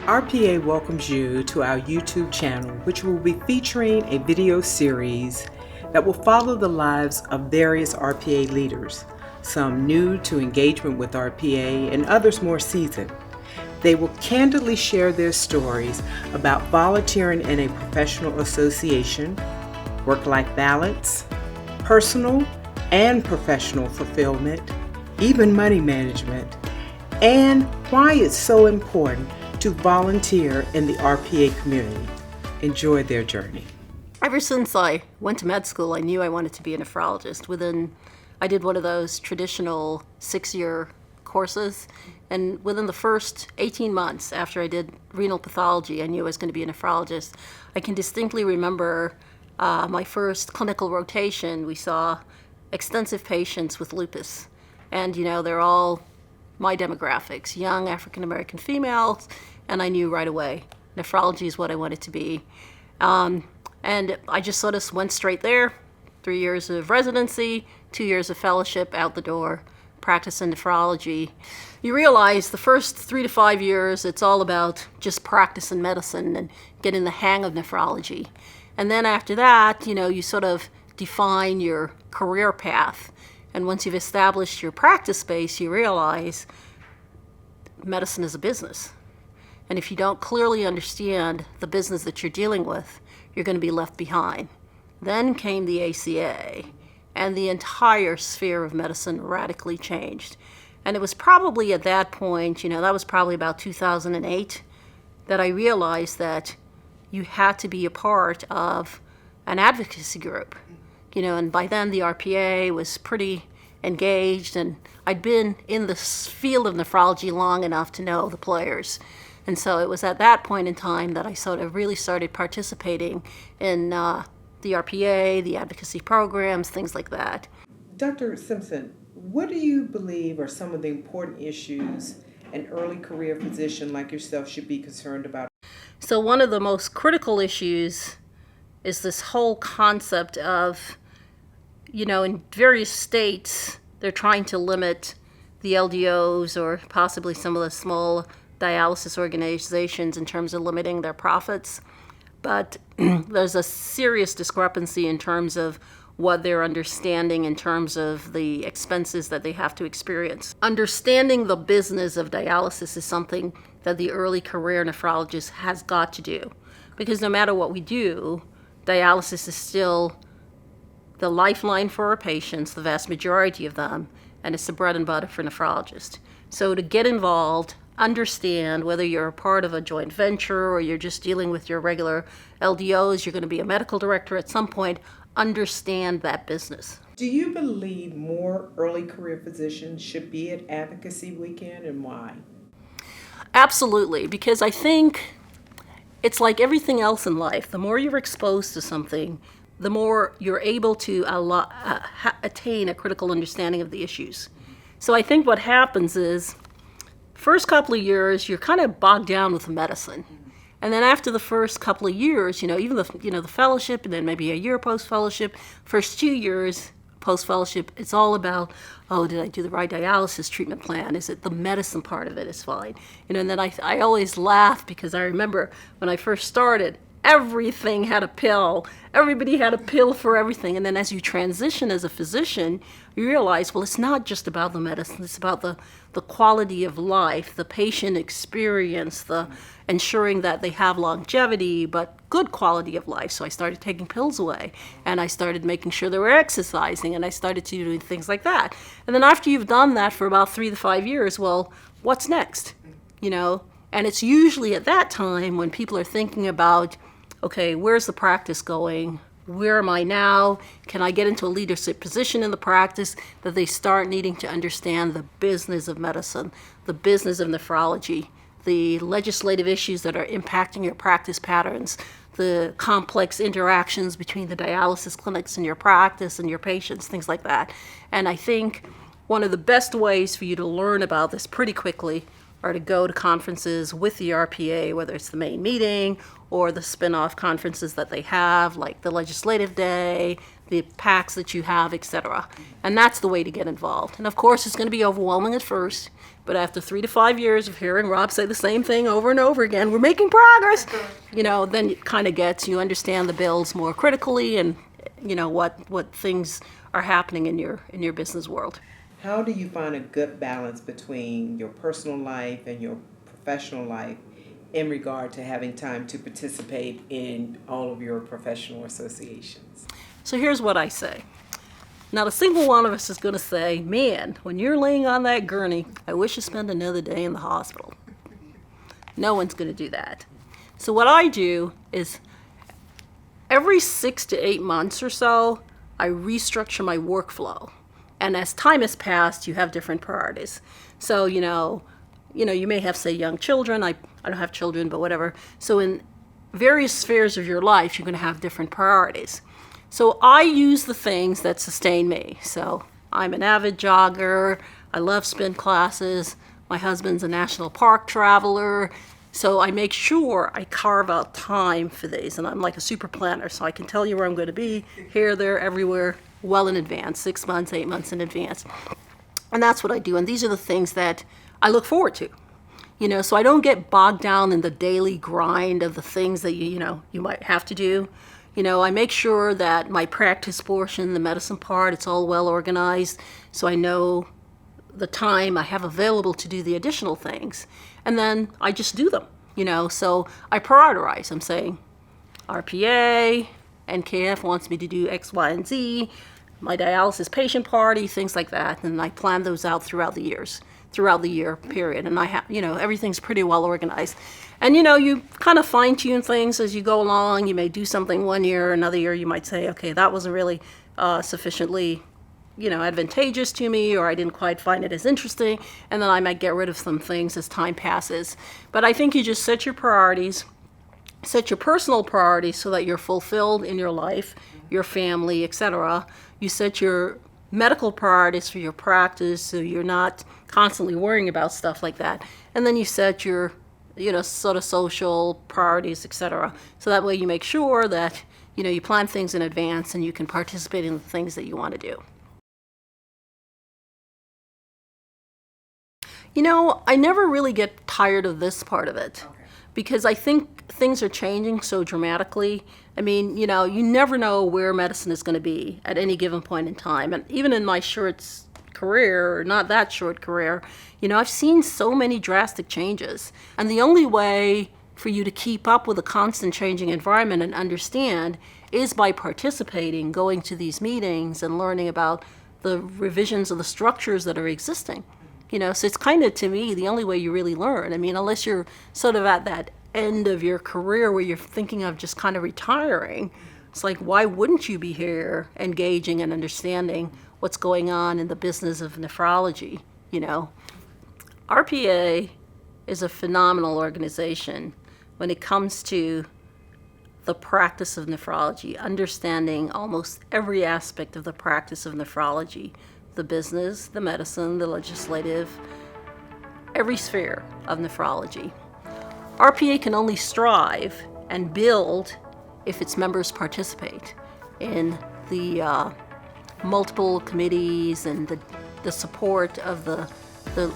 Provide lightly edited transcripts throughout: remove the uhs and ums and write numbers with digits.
RPA welcomes you to our YouTube channel, which will be featuring a video series that will follow the lives of various RPA leaders, some new to engagement with RPA and others more seasoned. They will candidly share their stories about volunteering in a professional association, work-life balance, personal and professional fulfillment, even money management, and why it's so important to volunteer in the RPA community. Enjoy their journey. Ever since I went to med school, I knew I wanted to be a nephrologist. I did one of those traditional 6-year courses, and within the first 18 months after I did renal pathology, I knew I was going to be a nephrologist. I can distinctly remember my first clinical rotation. We saw extensive patients with lupus, and they're all my demographics, young African-American females, and I knew right away nephrology is what I wanted to be. And I just sort of went straight there. 3 years of residency, 2 years of fellowship, out the door, practice in nephrology. You realize the first 3 to 5 years, it's all about just practicing medicine and getting the hang of nephrology. And then after that, you sort of define your career path. And once you've established your practice space, you realize medicine is a business. And if you don't clearly understand the business that you're dealing with, you're going to be left behind. Then came the ACA, and the entire sphere of medicine radically changed. And it was probably at that point, that was probably about 2008, that I realized that you had to be a part of an advocacy group. And by then the RPA was pretty engaged, and I'd been in the field of nephrology long enough to know the players. And so it was at that point in time that I sort of really started participating in the RPA, the advocacy programs, things like that. Dr. Simpson, what do you believe are some of the important issues an early career physician like yourself should be concerned about? So one of the most critical issues is this whole concept of, in various states, they're trying to limit the LDOs or possibly some of the small dialysis organizations in terms of limiting their profits. But there's a serious discrepancy in terms of what they're understanding in terms of the expenses that they have to experience. Understanding the business of dialysis is something that the early career nephrologist has got to do. Because no matter what we do, dialysis is still the lifeline for our patients, the vast majority of them, and it's the bread and butter for nephrologists. So to get involved, understand whether you're a part of a joint venture or you're just dealing with your regular LDOs, you're going to be a medical director at some point, understand that business. Do you believe more early career physicians should be at Advocacy Weekend, and why? Absolutely, because I think it's like everything else in life. The more you're exposed to something, the more you're able to attain a critical understanding of the issues. So I think what happens is, first couple of years, you're kind of bogged down with medicine. And then after the first couple of years, even the fellowship, and then maybe a year post-fellowship, first 2 years post-fellowship, it's all about, did I do the right dialysis treatment plan? Is it the medicine part of it is fine? And then I always laugh because I remember when I first started, everything had a pill. Everybody had a pill for everything. And then as you transition as a physician, you realize, well, it's not just about the medicine. It's about the quality of life, the patient experience, the ensuring that they have longevity, but good quality of life. So I started taking pills away, and I started making sure they were exercising, and I started to do things like that. And then after you've done that for about 3 to 5 years, well, what's next? And it's usually at that time when people are thinking about, okay, where's the practice going? Where am I now? Can I get into a leadership position in the practice? That they start needing to understand the business of medicine, the business of nephrology, the legislative issues that are impacting your practice patterns, the complex interactions between the dialysis clinics and your practice and your patients, things like that. And I think one of the best ways for you to learn about this pretty quickly are to go to conferences with the RPA, whether it's the main meeting or the spin-off conferences that they have, like the Legislative Day, the packs that you have, etc. And that's the way to get involved. And of course, it's going to be overwhelming at first, but after 3 to 5 years of hearing Rob say the same thing over and over again, we're making progress, then it kind of you understand the bills more critically, and what things are happening in your business world. How do you find a good balance between your personal life and your professional life in regard to having time to participate in all of your professional associations? So here's what I say. Not a single one of us is going to say, man, when you're laying on that gurney, I wish you spent another day in the hospital. No one's going to do that. So what I do is every 6 to 8 months or so, I restructure my workflow. And as time has passed, you have different priorities. So, you may have, say, young children. I don't have children, but whatever. So in various spheres of your life, you're going to have different priorities. So I use the things that sustain me. So I'm an avid jogger. I love spin classes. My husband's a national park traveler. So I make sure I carve out time for these. And I'm like a super planner, so I can tell you where I'm going to be, here, there, everywhere, well in advance, 6 months, 8 months in advance. And that's what I do. And these are the things that I look forward to. So I don't get bogged down in the daily grind of the things that you might have to do. I make sure that my practice portion, the medicine part, it's all well organized, so I know the time I have available to do the additional things. And then I just do them, so I prioritize. I'm saying RPA, NKF wants me to do X, Y, and Z, my dialysis patient party, things like that. And I plan those out throughout the year period. And I have, everything's pretty well organized. And, you kind of fine tune things as you go along. You may do something one year, another year you might say, okay, that wasn't really sufficiently, advantageous to me, or I didn't quite find it as interesting. And then I might get rid of some things as time passes. But I think you just set your priorities, set your personal priorities so that you're fulfilled in your life, your family, etc. You set your medical priorities for your practice, so you're not constantly worrying about stuff like that. And then you set your, sort of social priorities, etc. So that way you make sure that, you plan things in advance and you can participate in the things that you want to do. I never really get tired of this part of it. Okay. Because I think things are changing so dramatically. I mean, you never know where medicine is going to be at any given point in time. And even in my short career, or not that short career, I've seen so many drastic changes. And the only way for you to keep up with a constant changing environment and understand is by participating, going to these meetings and learning about the revisions of the structures that are existing. So it's kind of, to me, the only way you really learn. I mean, unless you're sort of at that end of your career where you're thinking of just kind of retiring, it's like, why wouldn't you be here engaging and understanding what's going on in the business of nephrology? RPA is a phenomenal organization when it comes to the practice of nephrology, understanding almost every aspect of the practice of nephrology. The business, the medicine, the legislative, every sphere of nephrology. RPA can only strive and build if its members participate in the multiple committees and the support of the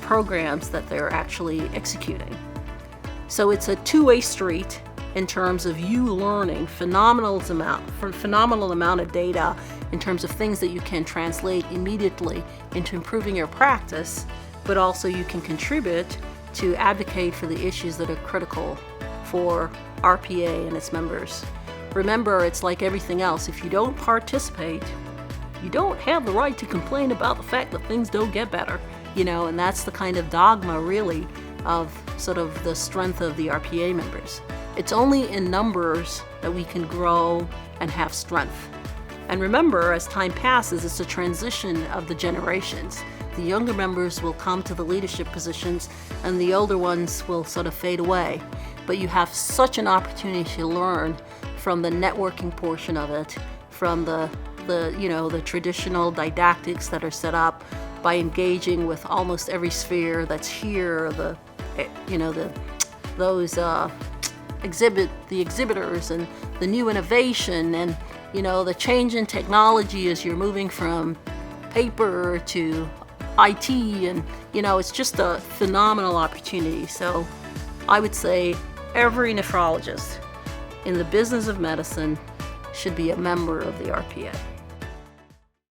programs that they're actually executing. So it's a two-way street in terms of you learning phenomenal amount of data in terms of things that you can translate immediately into improving your practice, but also you can contribute to advocate for the issues that are critical for RPA and its members. Remember, it's like everything else. If you don't participate, you don't have the right to complain about the fact that things don't get better, and that's the kind of dogma, really, of sort of the strength of the RPA members. It's only in numbers that we can grow and have strength. And remember, as time passes, it's a transition of the generations. The younger members will come to the leadership positions, and the older ones will sort of fade away. But you have such an opportunity to learn from the networking portion of it, from the traditional didactics that are set up by engaging with almost every sphere that's here, the exhibitors and the new innovation, and You know, the change in technology as you're moving from paper to IT, and you know, it's just a phenomenal opportunity. So I would say every nephrologist in the business of medicine should be a member of the RPA.